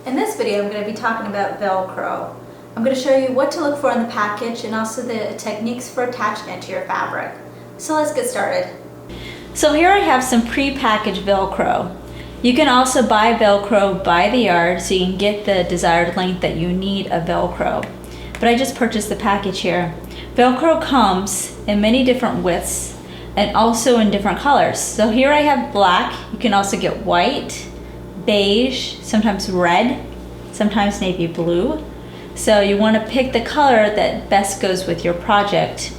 In this video, I'm going to be talking about Velcro. I'm going to show you what to look for in the package and also the techniques for attaching it to your fabric. So let's get started. So here I have some pre-packaged Velcro. You can also buy Velcro by the yard so you can get the desired length that you need of Velcro. But I just purchased the package here. Velcro comes in many different widths and also in different colors. So here I have black. You can also get white, beige, sometimes red, sometimes navy blue. So you want to pick the color that best goes with your project.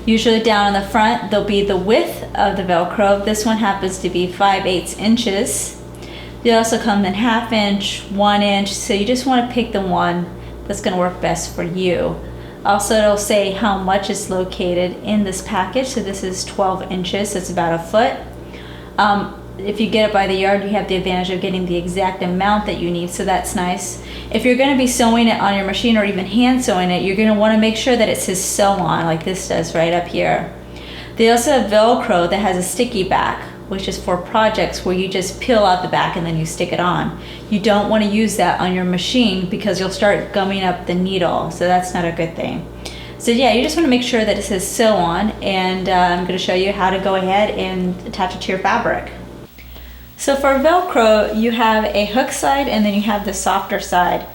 Usually down on the front there'll be the width of the Velcro. This one happens to be 5/8 inches. They also come in 1/2 inch, 1 inch, so you just want to pick the one that's going to work best for you. Also, it'll say how much is located in this package. So this is 12 inches, so it's about a foot. If you get it by the yard, you have the advantage of getting the exact amount that you need, so that's nice. If you're going to be sewing it on your machine or even hand sewing it, you're going to want to make sure that it says sew on, like this does right up here. They also have Velcro that has a sticky back, which is for projects where you just peel out the back and then you stick it on. You don't want to use that on your machine because you'll start gumming up the needle, so that's not a good thing. So yeah, you just want to make sure that it says sew on, and I'm going to show you how to go ahead and attach it to your fabric. So for Velcro, you have a hook side and then you have the softer side.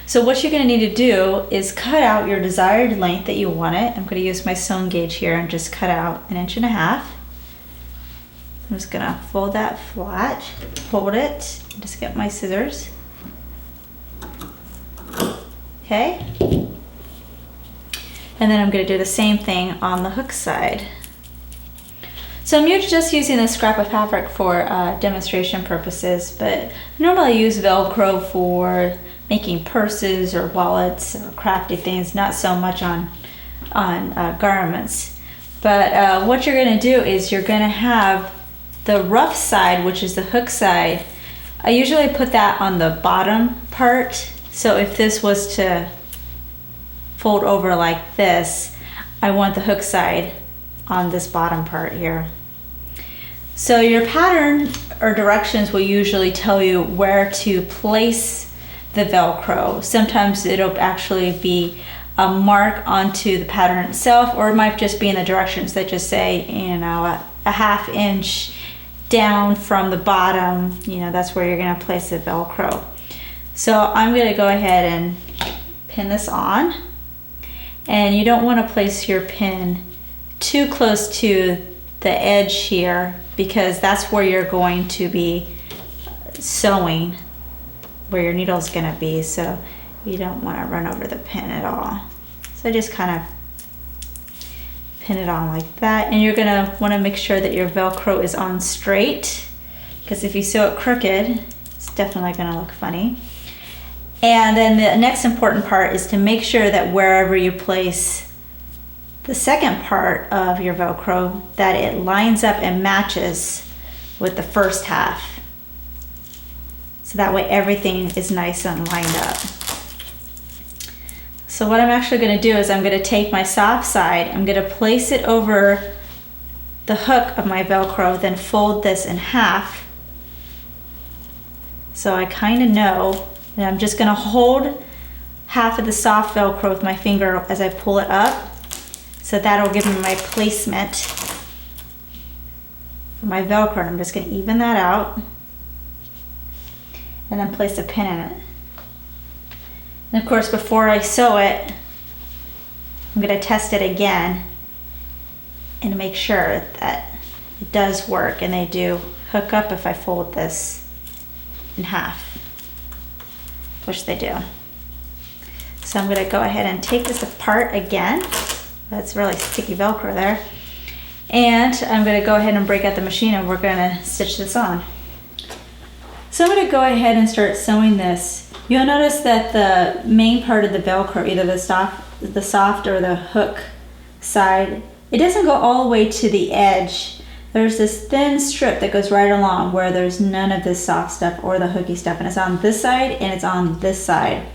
So what you're going to need to do is cut out your desired length that you want it. I'm going to use my sewn gauge here and just cut out 1.5 inches. I'm just going to fold that flat, hold it, just get my scissors. Okay. And then I'm going to do the same thing on the hook side. So I'm just using this scrap of fabric for demonstration purposes, but I normally use Velcro for making purses or wallets or crafty things, not so much on garments. But what you're going to do is you're going to have the rough side, which is the hook side. I usually put that on the bottom part. So if this was to fold over like this, I want the hook side on this bottom part here. So your pattern or directions will usually tell you where to place the Velcro. Sometimes it'll actually be a mark onto the pattern itself, or it might just be in the directions that just say, you know, a 1/2 inch down from the bottom, you know, that's where you're going to place the Velcro. So I'm going to go ahead and pin this on, and you don't want to place your pin too close to the edge here because that's where you're going to be sewing, where your needle is going to be, so you don't want to run over the pin at all. So just kind of pin it on like that, and you're going to want to make sure that your Velcro is on straight, because if you sew it crooked, it's definitely going to look funny. And then the next important part is to make sure that wherever you place the second part of your Velcro, that it lines up and matches with the first half. So that way everything is nice and lined up. So what I'm actually going to do is I'm going to take my soft side, I'm going to place it over the hook of my Velcro, then fold this in half. So I kind of know, and I'm just going to hold half of the soft Velcro with my finger as I pull it up. So that'll give me my placement for my Velcro. I'm just going to even that out and then place a pin in it. And of course, before I sew it, I'm going to test it again and make sure that it does work, and they do hook up if I fold this in half, which they do. So I'm going to go ahead and take this apart again. That's really sticky Velcro there. And I'm going to go ahead and break out the machine, and we're going to stitch this on. So I'm going to go ahead and start sewing this. You'll notice that the main part of the Velcro, either the soft or the hook side, it doesn't go all the way to the edge. There's this thin strip that goes right along where there's none of this soft stuff or the hooky stuff, and it's on this side and it's on this side.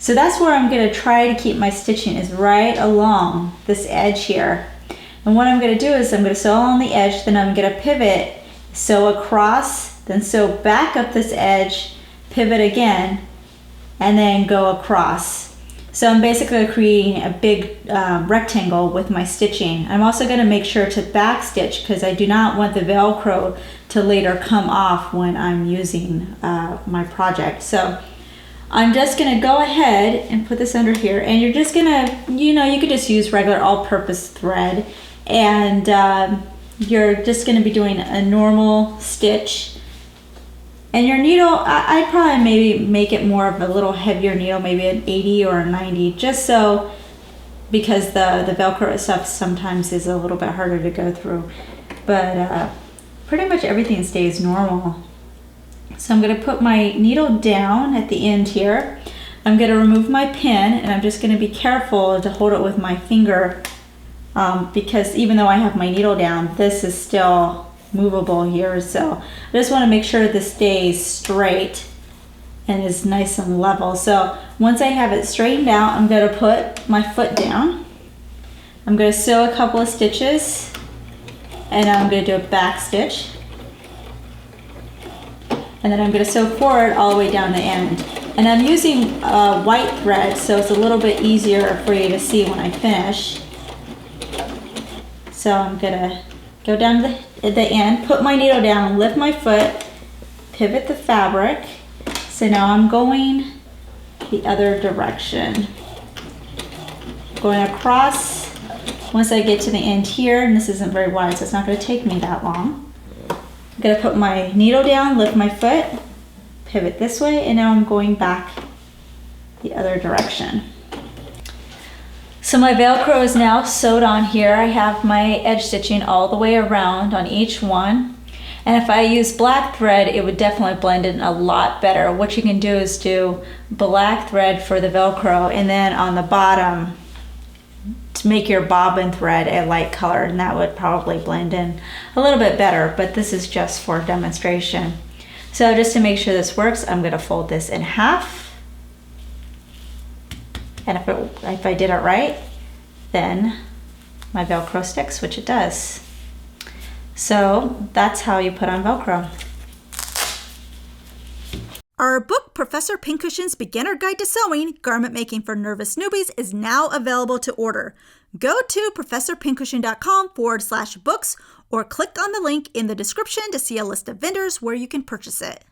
So that's where I'm going to try to keep my stitching, is right along this edge here. And what I'm going to do is I'm going to sew on the edge, then I'm going to pivot, sew across, then sew back up this edge, pivot again, and then go across. So I'm basically creating a big rectangle with my stitching. I'm also going to make sure to back stitch because I do not want the Velcro to later come off when I'm using my project. So I'm just going to go ahead and put this under here, and you're just going to, you could just use regular all-purpose thread, and you're just going to be doing a normal stitch. And your needle, I'd probably maybe make it more of a little heavier needle, maybe an 80 or a 90, just so, because the Velcro stuff sometimes is a little bit harder to go through. But pretty much everything stays normal. So I'm going to put my needle down at the end here. I'm going to remove my pin, and I'm just going to be careful to hold it with my finger because even though I have my needle down, this is still movable here. So I just want to make sure this stays straight and is nice and level. So once I have it straightened out, I'm going to put my foot down. I'm going to sew a couple of stitches, and I'm going to do a back stitch. And then I'm going to sew forward all the way down the end. And I'm using white thread, so it's a little bit easier for you to see when I finish. So I'm going to go down to the end, put my needle down, lift my foot, pivot the fabric. So now I'm going the other direction. Going across. Once I get to the end here, and this isn't very wide, so it's not going to take me that long. I'm going to put my needle down, lift my foot, pivot this way, and now I'm going back the other direction. So my Velcro is now sewed on here. I have my edge stitching all the way around on each one. And if I use black thread, it would definitely blend in a lot better. What you can do is do black thread for the Velcro, and then on the bottom, to make your bobbin thread a light color, and that would probably blend in a little bit better, but this is just for demonstration. So just to make sure this works, I'm gonna fold this in half. And if I did it right, then my Velcro sticks, which it does. So that's how you put on Velcro. Our book, Professor Pincushion's Beginner Guide to Sewing, Garment Making for Nervous Newbies, is now available to order. Go to professorpincushion.com/books or click on the link in the description to see a list of vendors where you can purchase it.